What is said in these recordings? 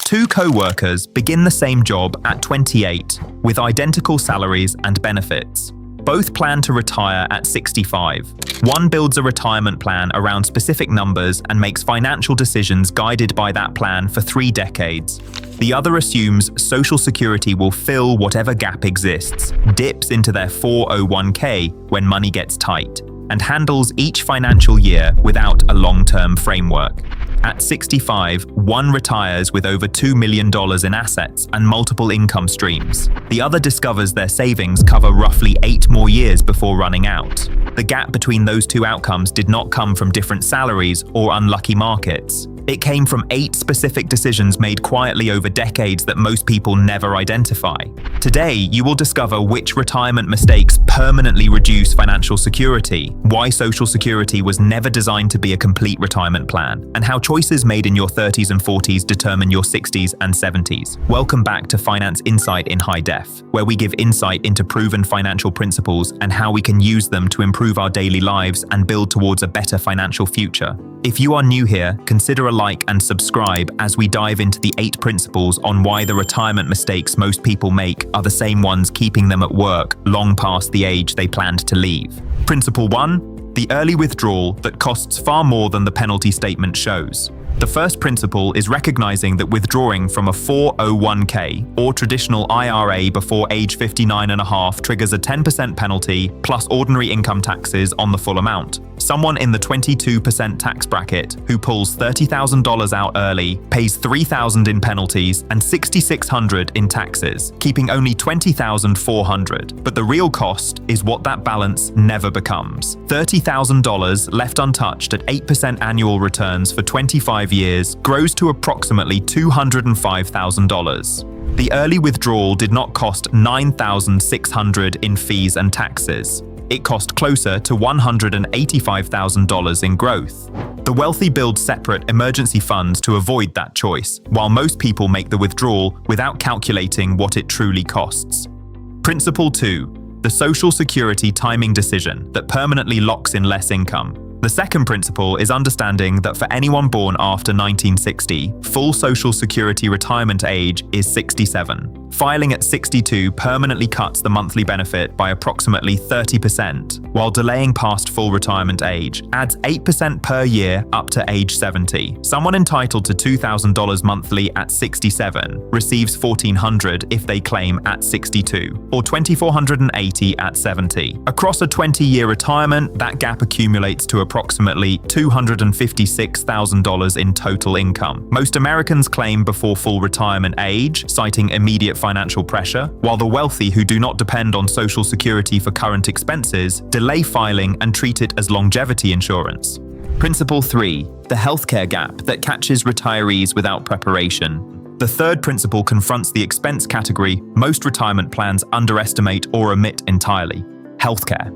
Two co-workers begin the same job at 28 with identical salaries and benefits. Both plan to retire at 65. One builds a retirement plan around specific numbers and makes financial decisions guided by that plan for 3 decades. The other assumes Social Security will fill whatever gap exists, dips into their 401k when money gets tight, and handles each financial year without a long-term framework. At 65, one retires with over $2 million in assets and multiple income streams. The other discovers their savings cover roughly 8 more years before running out. The gap between those two outcomes did not come from different salaries or unlucky markets. It came from 8 specific decisions made quietly over decades that most people never identify. Today, you will discover which retirement mistakes permanently reduce financial security, why Social Security was never designed to be a complete retirement plan, and how choices made in your 30s and 40s determine your 60s and 70s. Welcome back to Finance Insight in High Def, where we give insight into proven financial principles and how we can use them to improve our daily lives and build towards a better financial future. If you are new here, consider a like and subscribe as we dive into the 8 principles on why the retirement mistakes most people make are the same ones keeping them at work long past the age they planned to leave. Principle 1. The early withdrawal that costs far more than the penalty statement shows. The first principle is recognizing that withdrawing from a 401k or traditional IRA before age 59.5 triggers a 10% penalty plus ordinary income taxes on the full amount. Someone in the 22% tax bracket who pulls $30,000 out early pays $3,000 in penalties and $6,600 in taxes, keeping only $20,400. But the real cost is what that balance never becomes. $30,000 left untouched at 8% annual returns for 25 years grows to approximately $205,000. The early withdrawal did not cost $9,600 in fees and taxes. It cost closer to $185,000 in growth. The wealthy build separate emergency funds to avoid that choice, while most people make the withdrawal without calculating what it truly costs. Principle 2. The Social Security timing decision that permanently locks in less income. The second principle is understanding that for anyone born after 1960, full Social Security retirement age is 67. Filing at 62 permanently cuts the monthly benefit by approximately 30%, while delaying past full retirement age adds 8% per year up to age 70. Someone entitled to $2,000 monthly at 67 receives $1,400 if they claim at 62, or $2,480 at 70. Across a 20-year retirement, that gap accumulates to approximately $256,000 in total income. Most Americans claim before full retirement age, citing immediate financial pressure, while the wealthy who do not depend on Social Security for current expenses delay filing and treat it as longevity insurance. Principle 3. The healthcare gap that catches retirees without preparation. The third principle confronts the expense category most retirement plans underestimate or omit entirely: healthcare.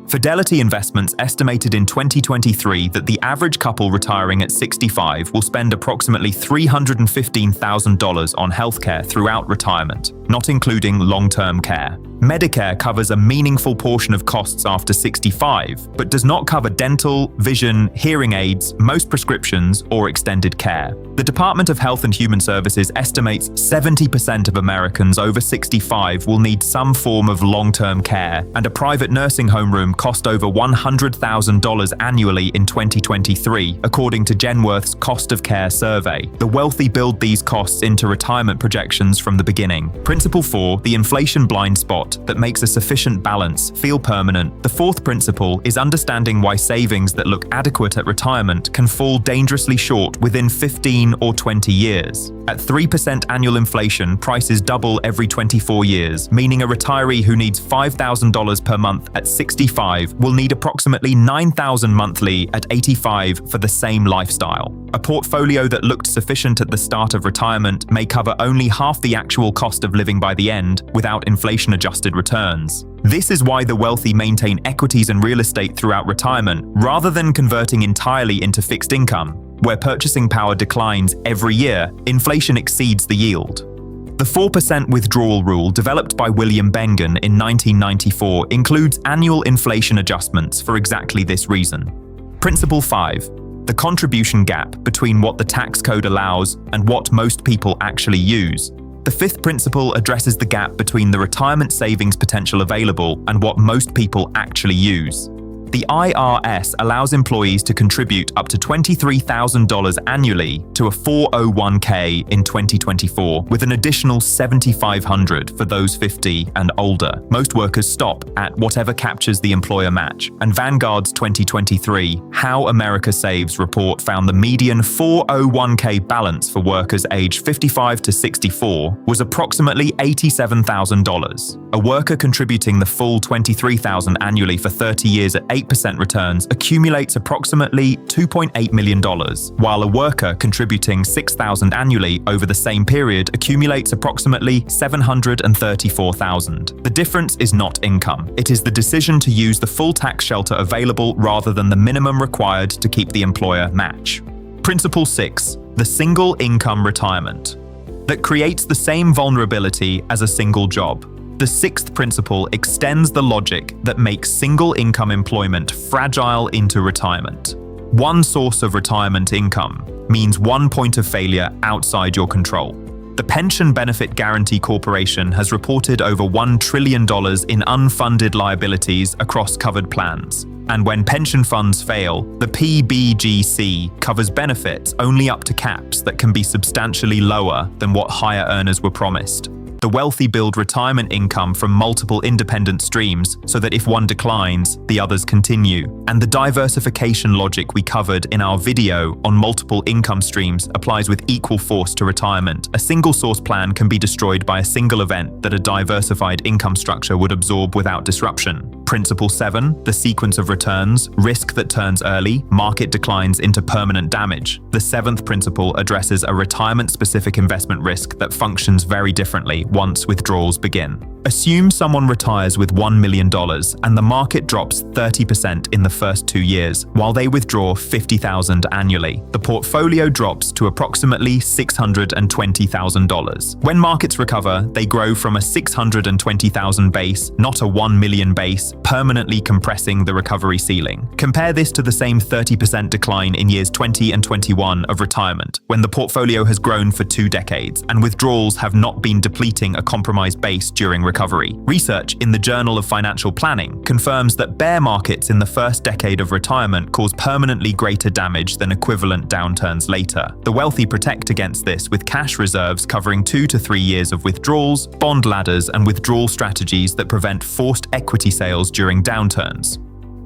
Fidelity Investments estimated in 2023 that the average couple retiring at 65 will spend approximately $315,000 on healthcare throughout retirement, not including long-term care. Medicare covers a meaningful portion of costs after 65, but does not cover dental, vision, hearing aids, most prescriptions, or extended care. The Department of Health and Human Services estimates 70% of Americans over 65 will need some form of long-term care, and a private nursing home room cost over $100,000 annually in 2023, according to Genworth's Cost of Care survey. The wealthy build these costs into retirement projections from the beginning. Principle 4, the inflation blind spot that makes a sufficient balance feel permanent. The fourth principle is understanding why savings that look adequate at retirement can fall dangerously short within 15 or 20 years. At 3% annual inflation, prices double every 24 years, meaning a retiree who needs $5,000 per month at 65 will need approximately $9,000 monthly at 85 for the same lifestyle. A portfolio that looked sufficient at the start of retirement may cover only half the actual cost of living by the end without inflation-adjusted returns. This is why the wealthy maintain equities and real estate throughout retirement, rather than converting entirely into fixed income, where purchasing power declines every year. Inflation exceeds the yield. The 4% withdrawal rule, developed by William Bengen in 1994, includes annual inflation adjustments for exactly this reason. Principle 5. the contribution gap between what the tax code allows and what most people actually use. The fifth principle addresses the gap between the retirement savings potential available and what most people actually use. The IRS allows employees to contribute up to $23,000 annually to a 401k in 2024, with an additional $7,500 for those 50 and older. Most workers stop at whatever captures the employer match, and Vanguard's 2023 How America Saves report found the median 401k balance for workers aged 55 to 64 was approximately $87,000. A worker contributing the full $23,000 annually for 30 years at 8% returns accumulates approximately $2.8 million, while a worker contributing $6,000 annually over the same period accumulates approximately $734,000. The difference is not income. It is the decision to use the full tax shelter available rather than the minimum required to keep the employer match. Principle 6. The single income retirement. That creates the same vulnerability as a single job. The sixth principle extends the logic that makes single-income employment fragile into retirement. One source of retirement income means one point of failure outside your control. The Pension Benefit Guaranty Corporation has reported over $1 trillion in unfunded liabilities across covered plans. And when pension funds fail, the PBGC covers benefits only up to caps that can be substantially lower than what higher earners were promised. The wealthy build retirement income from multiple independent streams so that if one declines, the others continue. And the diversification logic we covered in our video on multiple income streams applies with equal force to retirement. A single source plan can be destroyed by a single event that a diversified income structure would absorb without disruption. Principle 7, the sequence of returns, risk that turns early, market declines into permanent damage. The seventh principle addresses a retirement-specific investment risk that functions very differently once withdrawals begin. Assume someone retires with $1 million and the market drops 30% in the first 2 years, while they withdraw $50,000 annually. The portfolio drops to approximately $620,000. When markets recover, they grow from a $620,000 base, not a $1 million base, permanently compressing the recovery ceiling. Compare this to the same 30% decline in years 20 and 21 of retirement, when the portfolio has grown for 2 decades and withdrawals have not been depleting a compromised base during recovery. Research in the Journal of Financial Planning confirms that bear markets in the first decade of retirement cause permanently greater damage than equivalent downturns later. The wealthy protect against this with cash reserves covering 2 to 3 years of withdrawals, bond ladders, and withdrawal strategies that prevent forced equity sales during downturns.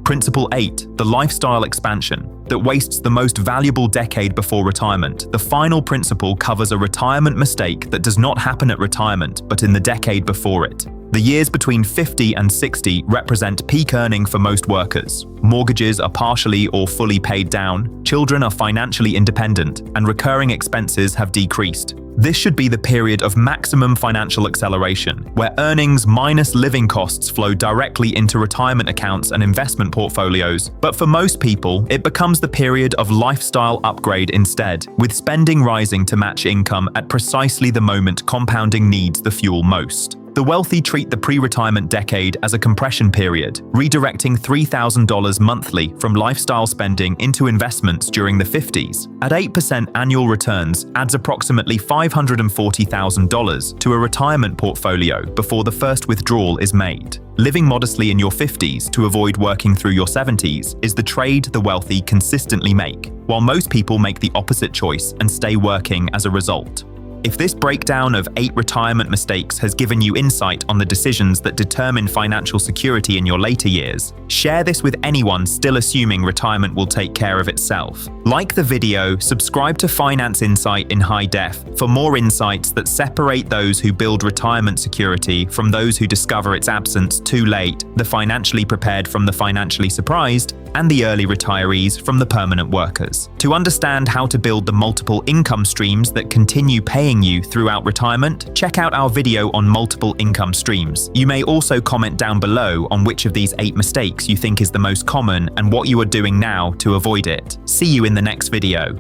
Principle 8, the lifestyle expansion that wastes the most valuable decade before retirement. The final principle covers a retirement mistake that does not happen at retirement, but in the decade before it. The years between 50 and 60 represent peak earning for most workers. Mortgages are partially or fully paid down, children are financially independent, and recurring expenses have decreased. This should be the period of maximum financial acceleration, where earnings minus living costs flow directly into retirement accounts and investment portfolios. But for most people, it becomes the period of lifestyle upgrade instead, with spending rising to match income at precisely the moment compounding needs the fuel most. The wealthy treat the pre-retirement decade as a compression period, redirecting $3,000 monthly from lifestyle spending into investments during the 50s. At 8% annual returns adds approximately $540,000 to a retirement portfolio before the first withdrawal is made. Living modestly in your 50s to avoid working through your 70s is the trade the wealthy consistently make, while most people make the opposite choice and stay working as a result. If this breakdown of 8 retirement mistakes has given you insight on the decisions that determine financial security in your later years, share this with anyone still assuming retirement will take care of itself. Like the video, subscribe to Finance Insight in High Def for more insights that separate those who build retirement security from those who discover its absence too late, the financially prepared from the financially surprised, and the early retirees from the permanent workers. To understand how to build the multiple income streams that continue paying you throughout retirement, check out our video on multiple income streams. You may also comment down below on which of these 8 mistakes you think is the most common and what you are doing now to avoid it. See you in the next video.